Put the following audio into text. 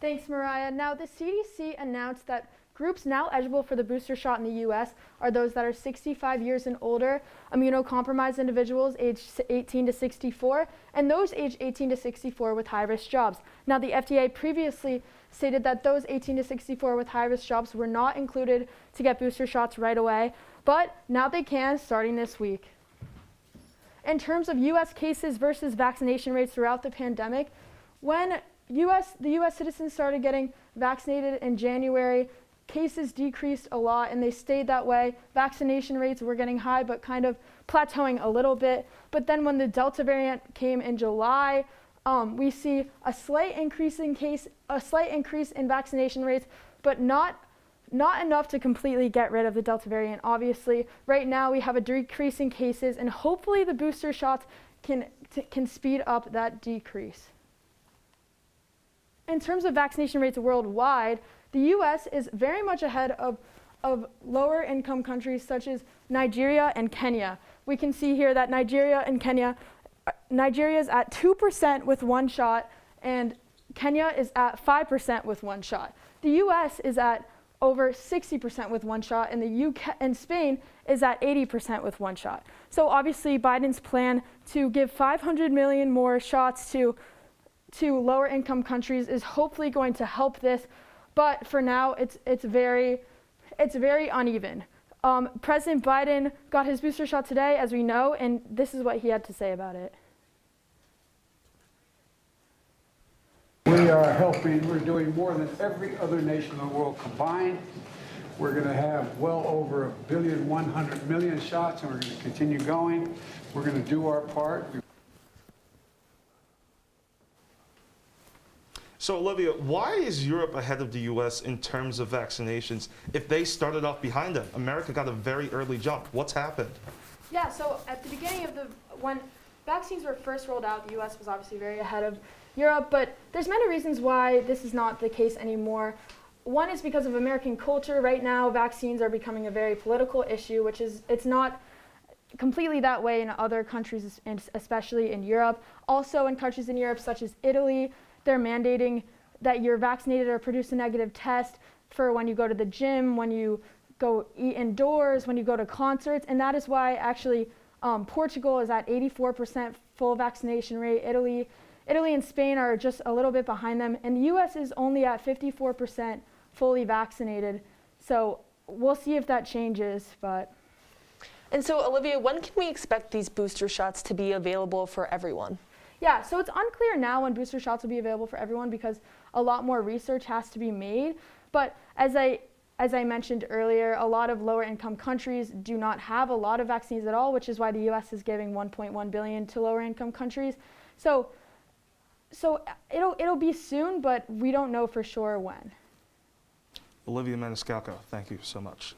Thanks, Mariah. Now, the CDC announced that groups now eligible for the booster shot in the U.S. are those that are 65 years and older, immunocompromised individuals aged 18 to 64, and those aged 18 to 64 with high-risk jobs. Now, the FDA previously stated that those 18 to 64 with high-risk jobs were not included to get booster shots right away, but now they can starting this week. In terms of U.S. cases versus vaccination rates throughout the pandemic, when the U.S. citizens started getting vaccinated in January, cases decreased a lot, and they stayed that way. Vaccination rates were getting high, but kind of plateauing a little bit. But then when the Delta variant came in July, we see a slight increase in vaccination rates, but not enough to completely get rid of the Delta variant. Obviously, right now we have a decrease in cases, and hopefully the booster shots can speed up that decrease. In terms of vaccination rates worldwide, the U.S. is very much ahead of lower income countries such as Nigeria and Kenya. We can see here that Nigeria is at 2% with one shot, and Kenya is at 5% with one shot. The U.S. is at over 60% with one shot, and the UK and Spain is at 80% with one shot. So obviously Biden's plan to give 500 million more shots to lower income countries is hopefully going to help this, but for now it's very uneven. President Biden got his booster shot today, as we know, and this is what he had to say about it. We are helping, we're doing more than every other nation in the world combined. We're going to have well over 1.1 billion shots, and we're going to continue going. We're going to do our part. So, Olivia, why is Europe ahead of the U.S. in terms of vaccinations if they started off behind them? America got a very early jump. What's happened? Yeah, so at the beginning of when vaccines were first rolled out, the U.S. was obviously very ahead of Europe, but there's many reasons why this is not the case anymore. One is because of American culture. Right now, vaccines are becoming a very political issue, it's not completely that way in other countries, and especially in Europe. Also in countries in Europe such as Italy, they're mandating that you're vaccinated or produce a negative test for when you go to the gym, when you go eat indoors, when you go to concerts, and that is why actually Portugal is at 84% full vaccination rate. Italy and Spain are just a little bit behind them, and the U.S. is only at 54% fully vaccinated. So we'll see if that changes, but. And so, Olivia, when can we expect these booster shots to be available for everyone? Yeah, so it's unclear now when booster shots will be available for everyone because a lot more research has to be made. But as I mentioned earlier, a lot of lower income countries do not have a lot of vaccines at all, which is why the U.S. is giving 1.1 billion to lower income countries. So it'll be soon, but we don't know for sure when. Olivia Maniscalco, thank you so much.